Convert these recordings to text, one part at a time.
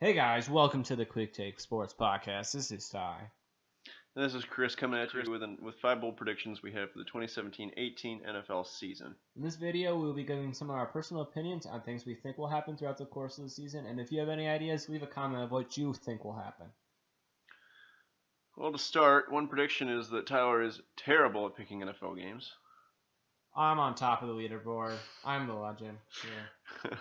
Hey guys, welcome to the Quick Take Sports Podcast. This is Ty. And this is Chris coming at you with 5 bold predictions we have for the 2017-18 NFL season. In this video, we will be giving some of our personal opinions on things we think will happen throughout the course of the season, and if you have any ideas, leave a comment of what you think will happen. Well, to start, one prediction is that Tyler is terrible at picking NFL games. I'm on top of the leaderboard. I'm the legend here.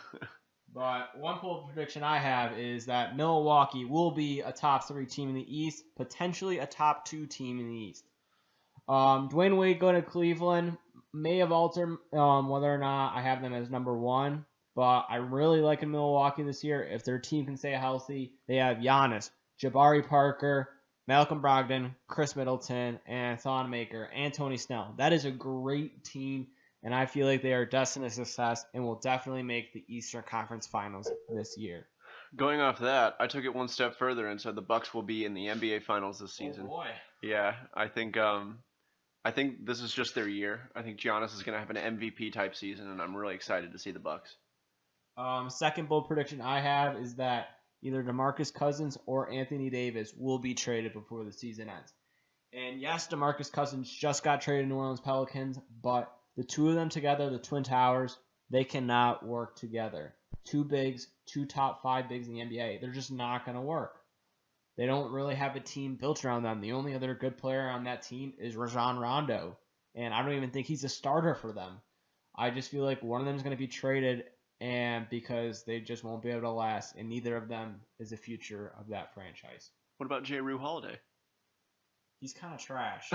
But one bold prediction I have is that Milwaukee will be a top 3 team in the East, potentially a top 2 team in the East. Dwayne Wade going to Cleveland may have altered whether or not I have them as number 1, but I'm really liking Milwaukee this year. If their team can stay healthy, they have Giannis, Jabari Parker, Malcolm Brogdon, Chris Middleton, and Thon Maker, and Tony Snell. That is a great team, and I feel like they are destined to success and will definitely make the Eastern Conference Finals this year. Going off that, I took it one step further and said the Bucks will be in the NBA Finals this season. Oh boy. Yeah, I think this is just their year. I think Giannis is going to have an MVP type season, and I'm really excited to see the Bucks. Second bold prediction I have is that either DeMarcus Cousins or Anthony Davis will be traded before the season ends. And yes, DeMarcus Cousins just got traded to New Orleans Pelicans, but the two of them together, the Twin Towers, they cannot work together. Two bigs, two top 5 bigs in the NBA, they're just not going to work. They don't really have a team built around them. The only other good player on that team is Rajon Rondo, and I don't even think he's a starter for them. I just feel like one of them is going to be traded, and because they just won't be able to last, and neither of them is the future of that franchise. What about J. Rue Holiday? He's kind of trash.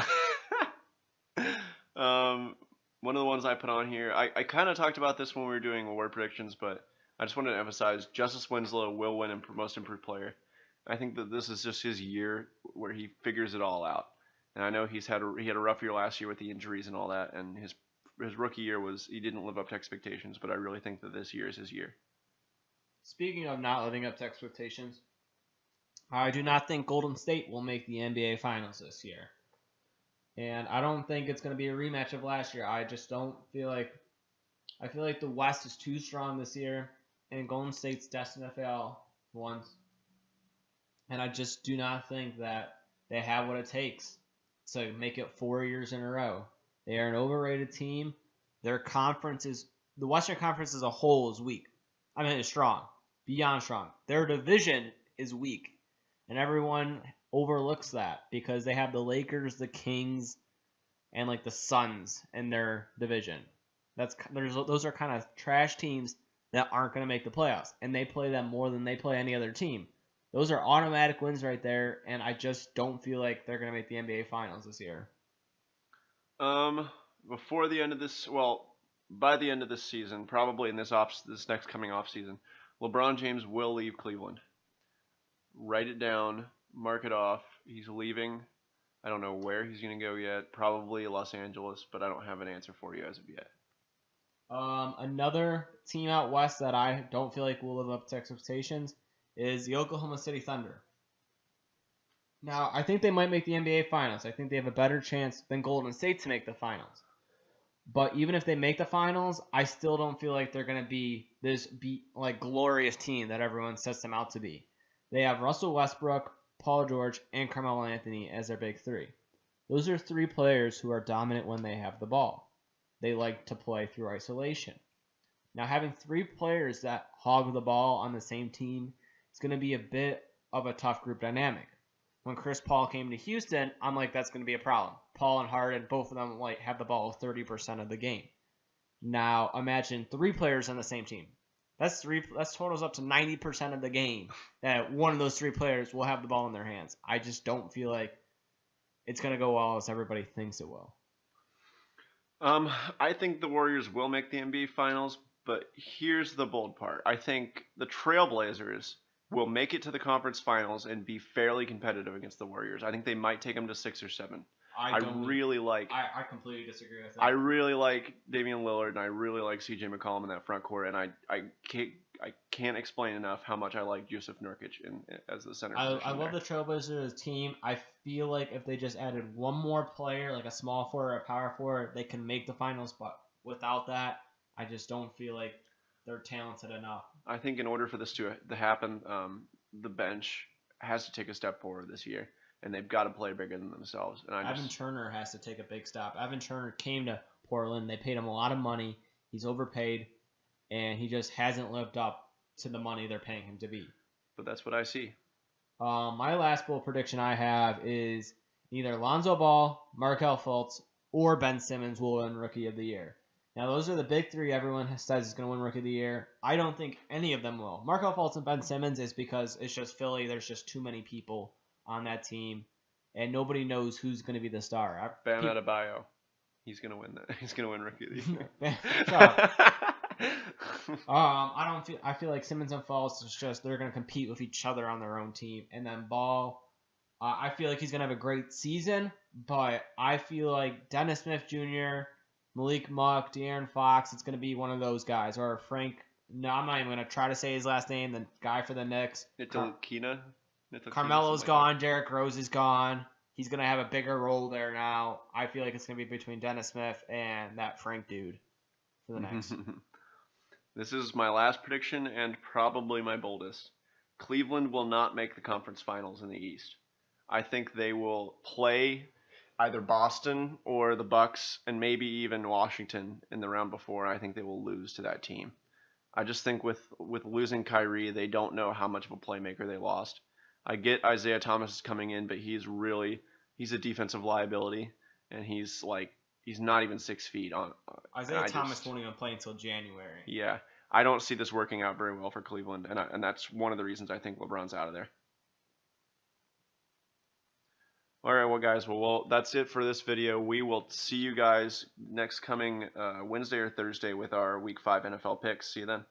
One of the ones I put on here, I kind of talked about this when we were doing award predictions, but I just wanted to emphasize Justice Winslow will win Most Improved Player. I think that this is just his year where he figures it all out. And I know he had a rough year last year with the injuries and all that, and his rookie year he didn't live up to expectations, but I really think that this year is his year. Speaking of not living up to expectations, I do not think Golden State will make the NBA Finals this year. And I don't think it's going to be a rematch of last year. I just don't feel like – I feel like the West is too strong this year, and Golden State's destined to fail once. And I just do not think that they have what it takes to make it 4 years in a row. They are an overrated team. Their conference is – the Western Conference as a whole is weak. I mean, it's strong, beyond strong. Their division is weak, and everyone – overlooks that because they have the Lakers, the Kings, and like the Suns in their division. Those are kind of trash teams that aren't going to make the playoffs, and they play them more than they play any other team. Those are automatic wins right there, and I just don't feel like they're going to make the NBA Finals this year. Before the end of this, by the end of this season, probably in this next coming off season, LeBron James will leave Cleveland. Write it down. Mark it off. He's leaving. I don't know where he's going to go yet. Probably Los Angeles, but I don't have an answer for you as of yet. Another team out west that I don't feel like will live up to expectations is the Oklahoma City Thunder. Now, I think they might make the NBA Finals. I think they have a better chance than Golden State to make the Finals. But even if they make the Finals, I still don't feel like they're going to be this glorious team that everyone sets them out to be. They have Russell Westbrook, Paul George, and Carmelo Anthony as their big 3. Those are 3 players who are dominant when they have the ball. They like to play through isolation. Now, having 3 players that hog the ball on the same team is going to be a bit of a tough group dynamic. When Chris Paul came to Houston, I'm like, that's going to be a problem. Paul and Harden, both of them have the ball 30% of the game. Now, imagine 3 players on the same team. That's totals up to 90% of the game that one of those 3 players will have the ball in their hands. I just don't feel like it's going to go well as everybody thinks it will. I think the Warriors will make the NBA Finals, but here's the bold part. I think the Trailblazers will make it to the conference finals and be fairly competitive against the Warriors. I think they might take them to 6 or 7. I completely disagree with that. I really like Damian Lillard, and I really like C.J. McCollum in that front court, and I can't explain enough how much I like Jusuf Nurkic as the center. I love the Trailblazers team. I feel like if they just added one more player, like a small forward or a power forward, they can make the finals. But without that, I just don't feel like they're talented enough. I think in order for this to happen, the bench has to take a step forward this year, and they've got to play bigger than themselves. And Evan Turner has to take a big step. Evan Turner came to Portland. They paid him a lot of money. He's overpaid, and he just hasn't lived up to the money they're paying him to be. But that's what I see. My last bold prediction I have is either Lonzo Ball, Markelle Fultz, or Ben Simmons will win Rookie of the Year. Now, those are the big three everyone says is going to win Rookie of the Year. I don't think any of them will. Markelle Fultz and Ben Simmons is because it's just Philly. There's just too many people on that team, and nobody knows who's going to be the star. Bam Adebayo. He's going to win that. He's going to win Rookie of the Year. Shut up. I feel like Simmons and Fultz is just they're gonna compete with each other on their own team, and then Ball, I feel like he's gonna have a great season, but I feel like Dennis Smith Jr., Malik Monk, De'Aaron Fox, it's gonna be one of those guys, or Frank. No, I'm not even gonna try to say his last name. The guy for the Knicks, Ntilikina. Carmelo's gone. Derrick Rose is gone. He's gonna have a bigger role there now. I feel like it's gonna be between Dennis Smith and that Frank dude for the Knicks. This is my last prediction and probably my boldest. Cleveland will not make the conference finals in the East. I think they will play either Boston or the Bucks and maybe even Washington in the round before. I think they will lose to that team. I just think with losing Kyrie, they don't know how much of a playmaker they lost. I get Isaiah Thomas is coming in, but he's a defensive liability, and he's not even 6 feet on. Isaiah Thomas won't even play until January. Yeah, I don't see this working out very well for Cleveland, and that's one of the reasons I think LeBron's out of there. All right, well, guys, well, that's it for this video. We will see you guys next coming Wednesday or Thursday with our Week 5 NFL picks. See you then.